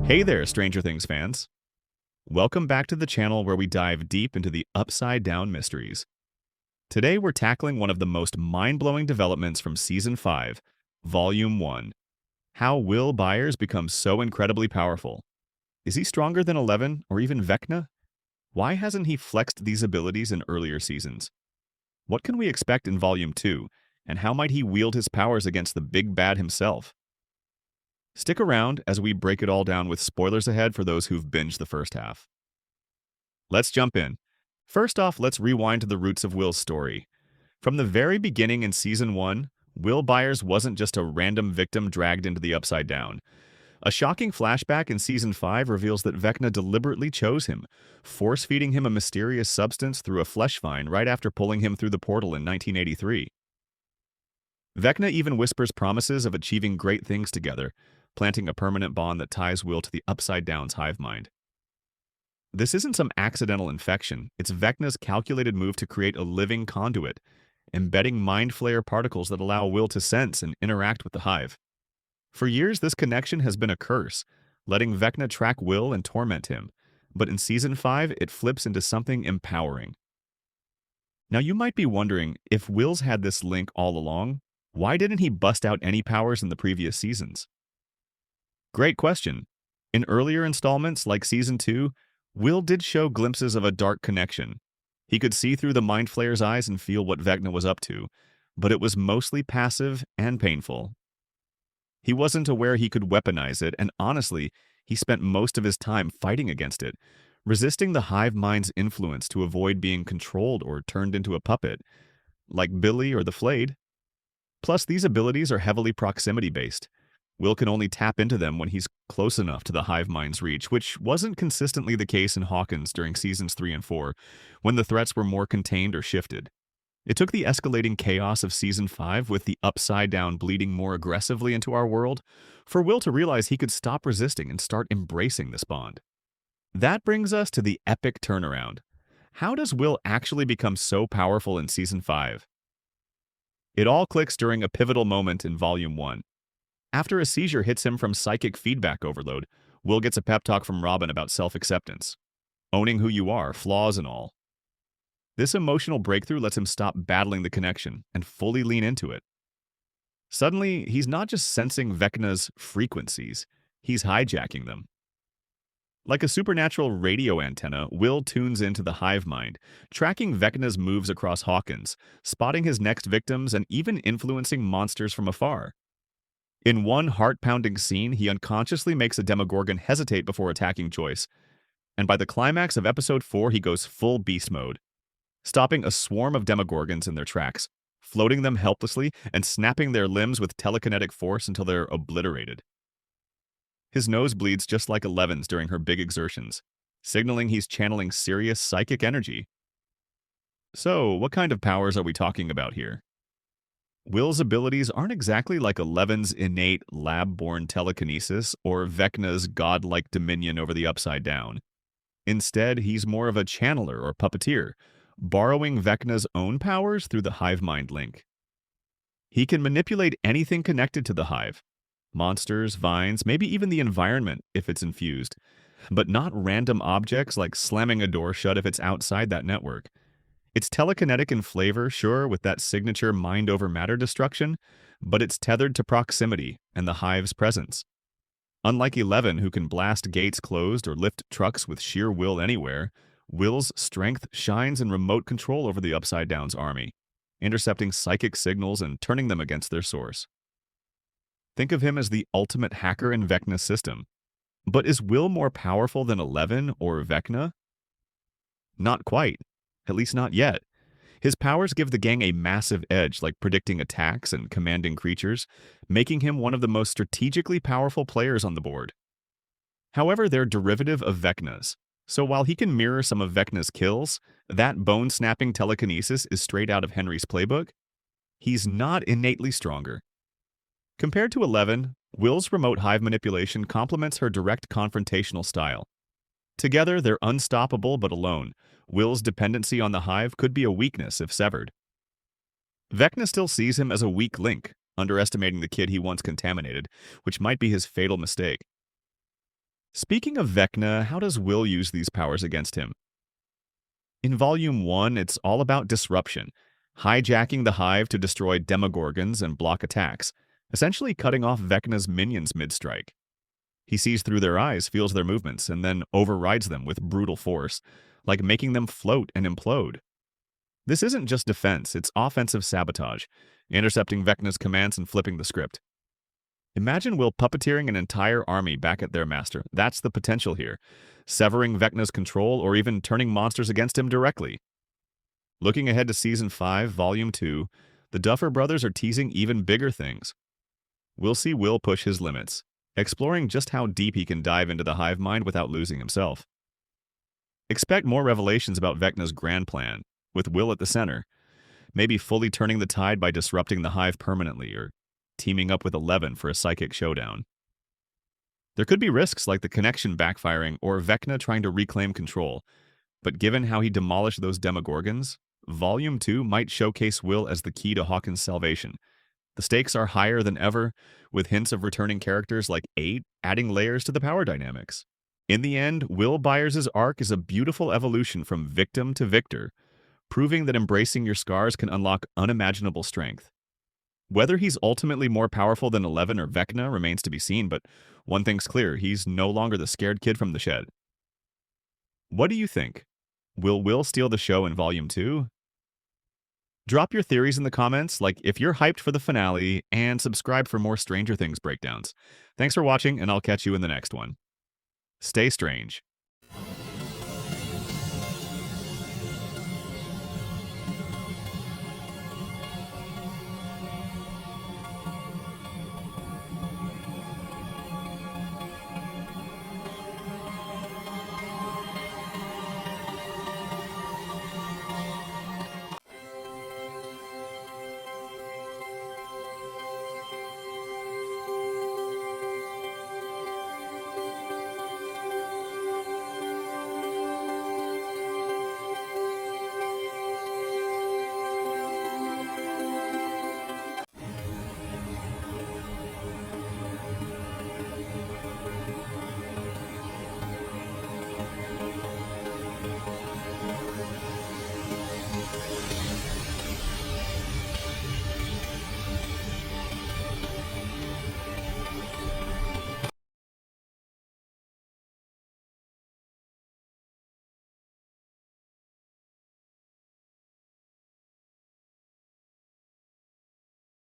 Hey there, Stranger Things fans. Welcome back to the channel where we dive deep into the upside-down mysteries. Today we're tackling one of the most mind-blowing developments from Season 5, Volume 1. How Will Byers becomes so incredibly powerful. Is he stronger than 11 or even Vecna? Why hasn't he flexed these abilities in earlier seasons? What can we expect in Volume 2, and how might he wield his powers against the big bad himself? Stick around as we break it all down with spoilers ahead for those who've binged the first half. Let's jump in. First off, let's rewind to the roots of Will's story. From the very beginning in Season 1, Will Byers wasn't just a random victim dragged into the Upside Down. A shocking flashback in Season 5 reveals that Vecna deliberately chose him, force-feeding him a mysterious substance through a flesh vine right after pulling him through the portal in 1983. Vecna even whispers promises of achieving great things together, planting a permanent bond that ties Will to the Upside Down's hive mind. This isn't some accidental infection, it's Vecna's calculated move to create a living conduit, embedding mind Flayer particles that allow Will to sense and interact with the hive. For years, this connection has been a curse, letting Vecna track Will and torment him, but in Season 5, it flips into something empowering. Now you might be wondering, if Will's had this link all along, why didn't he bust out any powers in the previous seasons? Great question. In earlier installments, like Season 2, Will did show glimpses of a dark connection. He could see through the Mind Flayer's eyes and feel what Vecna was up to, but it was mostly passive and painful. He wasn't aware he could weaponize it, and honestly, he spent most of his time fighting against it, resisting the hive mind's influence to avoid being controlled or turned into a puppet, like Billy or the Flayed. Plus, these abilities are heavily proximity-based. Will can only tap into them when he's close enough to the hive mind's reach, which wasn't consistently the case in Hawkins during Seasons 3 and 4, when the threats were more contained or shifted. It took the escalating chaos of Season 5, with the Upside Down bleeding more aggressively into our world, for Will to realize he could stop resisting and start embracing this bond. That brings us to the epic turnaround. How does Will actually become so powerful in Season 5? It all clicks during a pivotal moment in Volume 1. After a seizure hits him from psychic feedback overload, Will gets a pep talk from Robin about self-acceptance. Owning who you are, flaws and all. This emotional breakthrough lets him stop battling the connection and fully lean into it. Suddenly, he's not just sensing Vecna's frequencies, he's hijacking them. Like a supernatural radio antenna, Will tunes into the hive mind, tracking Vecna's moves across Hawkins, spotting his next victims, and even influencing monsters from afar. In one heart-pounding scene, he unconsciously makes a Demogorgon hesitate before attacking Joyce, and by the climax of Episode 4, he goes full beast mode, stopping a swarm of Demogorgons in their tracks, floating them helplessly, and snapping their limbs with telekinetic force until they're obliterated. His nose bleeds just like Eleven's during her big exertions, signaling he's channeling serious psychic energy. So, what kind of powers are we talking about here? Will's abilities aren't exactly like Eleven's innate lab-born telekinesis or Vecna's godlike dominion over the Upside Down. Instead, he's more of a channeler or puppeteer, borrowing Vecna's own powers through the hive mind link. He can manipulate anything connected to the hive, monsters, vines, maybe even the environment if it's infused, but not random objects like slamming a door shut if it's outside that network. It's telekinetic in flavor, sure, with that signature mind-over-matter destruction, but it's tethered to proximity and the hive's presence. Unlike Eleven, who can blast gates closed or lift trucks with sheer will anywhere, Will's strength shines in remote control over the Upside Down's army, intercepting psychic signals and turning them against their source. Think of him as the ultimate hacker in Vecna's system. But is Will more powerful than Eleven or Vecna? Not quite. At least not yet. His powers give the gang a massive edge, like predicting attacks and commanding creatures, making him one of the most strategically powerful players on the board. However, they're derivative of Vecna's, so while he can mirror some of Vecna's kills, that bone-snapping telekinesis is straight out of Henry's playbook. He's not innately stronger. Compared to Eleven, Will's remote hive manipulation complements her direct confrontational style. Together, they're unstoppable but alone. Will's dependency on the hive could be a weakness if severed. Vecna still sees him as a weak link, underestimating the kid he once contaminated, which might be his fatal mistake. Speaking of Vecna, how does Will use these powers against him? In Volume 1, it's all about disruption, hijacking the hive to destroy demogorgons and block attacks, essentially cutting off Vecna's minions mid-strike. He sees through their eyes, feels their movements, and then overrides them with brutal force, like making them float and implode. This isn't just defense, it's offensive sabotage, intercepting Vecna's commands and flipping the script. Imagine Will puppeteering an entire army back at their master. That's the potential here. Severing Vecna's control or even turning monsters against him directly. Looking ahead to Season 5, Volume 2, the Duffer Brothers are teasing even bigger things. We'll see Will push his limits, exploring just how deep he can dive into the hive mind without losing himself. Expect more revelations about Vecna's grand plan, with Will at the center, maybe fully turning the tide by disrupting the hive permanently or teaming up with 11 for a psychic showdown. There could be risks like the connection backfiring or Vecna trying to reclaim control, but given how he demolished those demogorgons, Volume 2 might showcase Will as the key to Hawkins' salvation. The stakes are higher than ever, with hints of returning characters like 8 adding layers to the power dynamics. In the end, Will Byers' arc is a beautiful evolution from victim to victor, proving that embracing your scars can unlock unimaginable strength. Whether he's ultimately more powerful than 11 or Vecna remains to be seen, but one thing's clear, he's no longer the scared kid from the shed. What do you think? Will Will steal the show in Volume 2? Drop your theories in the comments, like if you're hyped for the finale, and subscribe for more Stranger Things breakdowns. Thanks for watching, and I'll catch you in the next one. Stay strange.